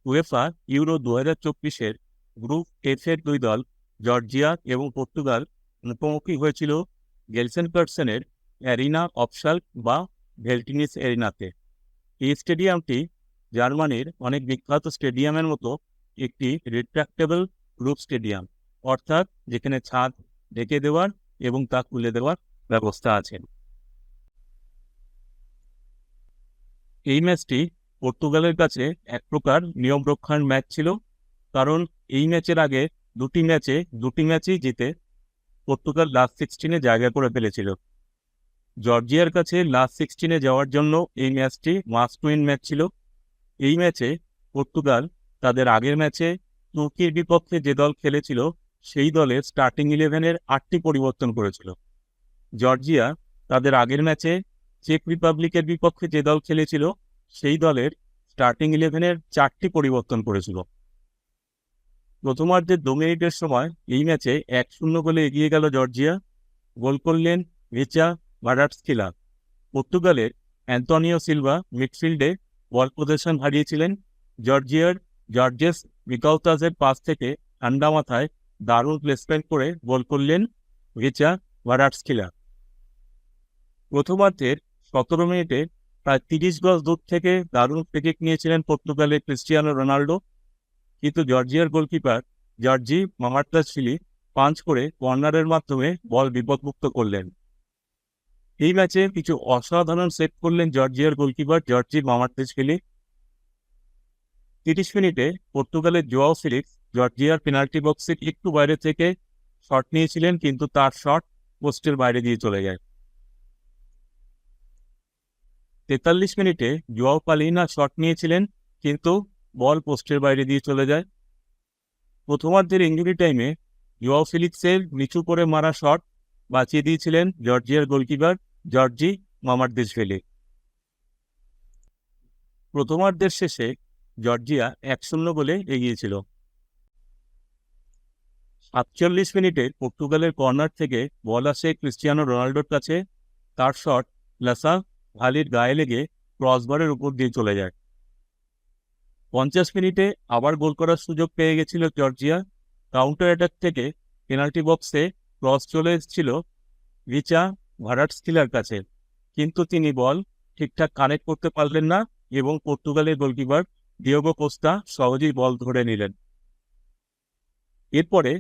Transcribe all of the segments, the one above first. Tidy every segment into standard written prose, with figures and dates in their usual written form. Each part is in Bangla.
উয়েফা ইউরো 2024-এর গ্রুপ এফ-এর দুই দল জর্জিয়া এবং পর্তুগাল মুখোমুখি হয়েছিল গেলসেনকার্সেনের অ্যারিনা অফশাল্ক বা ভেল্টিনিস এরিনাতে। এই স্টেডিয়ামটি জার্মানির অনেক বিখ্যাত স্টেডিয়ামের মতো একটি রিট্রাক্টেবল রুফ স্টেডিয়াম, অর্থাৎ যেখানে ছাদ ঢেকে দেওয়ার এবং তা খুলে দেওয়ার ব্যবস্থা আছে। এই ম্যাচটি পর্তুগালের কাছে এক প্রকার নিয়ম রক্ষার ম্যাচ ছিল, কারণ এই ম্যাচের আগে দুটি ম্যাচই জিতে পর্তুগাল লাস্ট 16-এ জায়গা করে ফেলেছিল। জর্জিয়ার কাছে লাস্ট 16-এ যাওয়ার জন্য এই ম্যাচটি মাস্ট উইন ম্যাচ ছিল। এই ম্যাচে পর্তুগাল তাদের আগের ম্যাচে তুর্কির বিপক্ষে যে দল খেলেছিল সেই দলের স্টার্টিং 11-এর 8টি পরিবর্তন করেছিল। জর্জিয়া তাদের আগের ম্যাচে চেক রিপাবলিকের বিপক্ষে যে দল খেলেছিল সেই দলের স্টার্টিং 11-এর 4টি পরিবর্তন করেছিল। প্রথমার্ধের 2 মিনিটের সময় এই ম্যাচে 1-0 গোলে এগিয়ে গেল জর্জিয়া। গোল করলেন ভিচা ভারাটস্কিলা। পর্তুগালের অ্যান্তোনিও সিলভা মিডফিল্ডে বল পজিশন হারিয়েছিলেন। জর্জেস ভিকাউতাসের পাস থেকে ঠান্ডা মাথায় দারুণ প্লেসমেন্ট করে গোল করলেন ভিচা ভারাটস্কিলা। প্রথমার্ধের 17 মিনিটে প্রায় 30 গজ দূর থেকে দারুণ ফ্রিকিক নিয়েছিলেন পর্তুগালের ক্রিস্টিয়ানো রোনাল্ডো, কিন্তু জর্জিয়ার গোলকিপার জর্জি মামার্দাশভিলি পাঞ্চ করে কর্নারের মাধ্যমে বল বিপদমুক্ত করলেন। এই ম্যাচে কিছু অসাধারণ সেভ করলেন জর্জিয়ার গোলকিপার জর্জি মামার্দাশভিলি। 30 মিনিটে পর্তুগালের জোয়াও ফেলিক্স জর্জিয়ার পেনাল্টি বক্সের একটু বাইরে থেকে শট নিয়েছিলেন, কিন্তু তার শট পোস্টের বাইরে দিয়ে চলে যায়। 43 মিনিটে জোয়াও পালিনা শট নিয়েছিলেন, কিন্তু বল পোস্টের বাইরে দিয়ে চলে যায়। প্রথমার্ধের ইঞ্জুরি টাইমে জোয়াও ফেলিক্সের নিচু করে মারা শট বাঁচিয়ে দিয়েছিলেন জর্জিয়ার গোলকিপার জর্জি মামার্দাশভিলি। প্রথমার্ধের শেষে জর্জিয়া 1-0 গোলে এগিয়েছিল। 47 মিনিটে পর্তুগালের কর্নার থেকে বল আসে ক্রিস্টিয়ানো রোনাল্ডোর কাছে। তার শট লাসা ভালির গায়ে লেগে ক্রসবারের উপর দিয়ে চলে যায়। 50 মিনিটে আবার গোল করার সুযোগ পেয়ে গেছিল জর্জিয়া। কাউন্টার অ্যাটাক থেকে পেনাল্টি বক্সে ক্রস চলে এসেছিল ভিচা ভারাটস্কিলার কাছে, কিন্তু তিনি বল ঠিকঠাক কানেক্ট করতে পারলেন না এবং পর্তুগালের গোলকিপার ডিয়েগো কোস্তা সহজেই বল ধরে নিলেন। এরপরে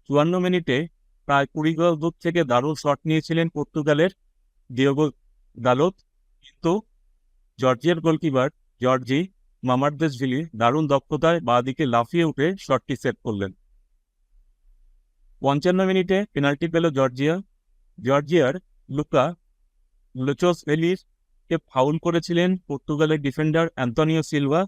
54 মিনিটে প্রায় 20 গজ দূর থেকে দারুণ শট নিয়েছিলেন পর্তুগালের ডিয়েগো দালোত, কিন্তু জর্জিয়ার গোলকিপার জর্জি মামার্দাশভিলি দারুণ দক্ষতায় বাঁ দিকে লাফিয়ে উঠে শটটি সেভ করলেন। 55 মিনিটে পেনাল্টি পেল জর্জিয়ার লুকা লুচোসভেলিকে ফাউল করেছিলেন পর্তুগালের ডিফেন্ডার অ্যান্তোনিও সিলভা।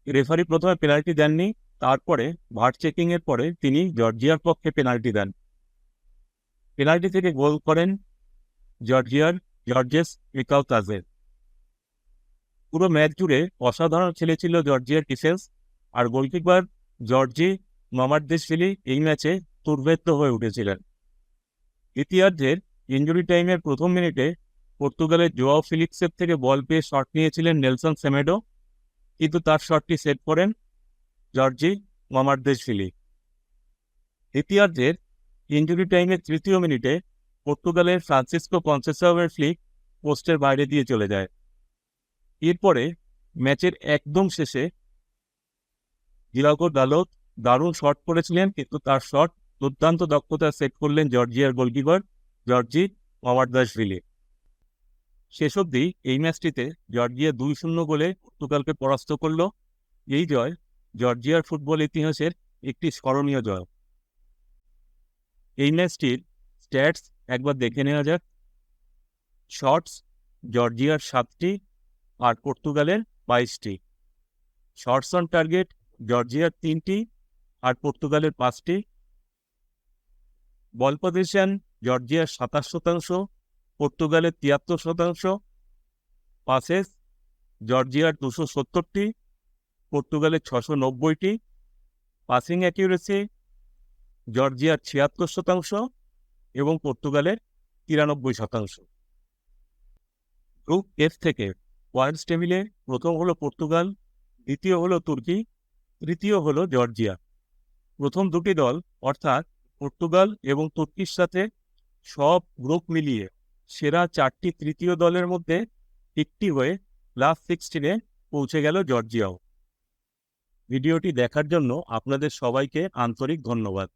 রেফারি প্রথমে পেনাল্টি দেননি, তারপরে ভার চেকিং এর পরে তিনি জর্জিয়ার পক্ষে পেনাল্টি দেন। পেনাল্টি থেকে গোল করেন জর্জেস ভিকাউতাসে। পুরো ম্যাচ জুড়ে অসাধারণ খেলেছিল জর্জিয়ার ডিফেন্স, আর গোলকিপার জর্জি মামার্দাশভিলি এই ম্যাচে দুর্ভেদ্য হয়ে উঠেছিলেন। দ্বিতীয়ার্ধের ইনজুরি টাইমের প্রথম মিনিটে পর্তুগালের জোয়াও ফেলিক্সের থেকে বল পেয়ে শট নিয়েছিলেন নেলসন সেমেডো, কিন্তু তার শটটি সেভ করেন জর্জি মামার্দাশভিলি। দ্বিতীয়ার্ধের ইনজুরি টাইমের তৃতীয় মিনিটে পর্তুগালের ফ্রান্সিসকো কনসেসাওয়ের ফ্লিক পোস্টের বাইরে দিয়ে চলে যায়। এরপরে ম্যাচের একদম শেষে ডিয়েগো দালোত দারুণ শট করেছিলেন, কিন্তু তার শট দুর্দান্ত দক্ষতা সেট করলেন জর্জিয়ার গোলকিপার জর্জি মামার্দাশভিলি। শেষ অবধি এই ম্যাচটিতে জর্জিয়া 2-0 গোলে পর্তুগালকে পরাস্ত করল। এই জয় জর্জিয়ার ফুটবল ইতিহাসের একটি স্মরণীয় জয়। এই ম্যাচটির স্ট্যাটস একবার দেখে নেওয়া যাক। শটস জর্জিয়ার 7টি আর পর্তুগালের 22টি। শটস অন টার্গেট জর্জিয়ার 3টি আর পর্তুগালের 5টি। বল পজিশন জর্জিয়ার 27%, পর্তুগালের 73%। পাসেস জর্জিয়ার 270টি, পর্তুগালের 690টি। পাসিং অ্যাকিউরেসি জর্জিয়ার 76% এবং পর্তুগালের 93%। গ্রুপ এফ থেকে পয়েন্টস টেবিলে প্রথম হলো পর্তুগাল দ্বিতীয় হলো তুর্কি, তৃতীয় হলো জর্জিয়া। প্রথম দুটি দল অর্থাৎ পর্তুগাল এবং তুর্কির সাথে সব গ্রুপ মিলিয়ে সেরা 4টি তৃতীয় দলের মধ্যে একটি হয়ে লাস্ট 16-এ পৌঁছে গেল জর্জিয়াও। ভিডিওটি দেখার জন্য আপনাদের সবাইকে আন্তরিক ধন্যবাদ।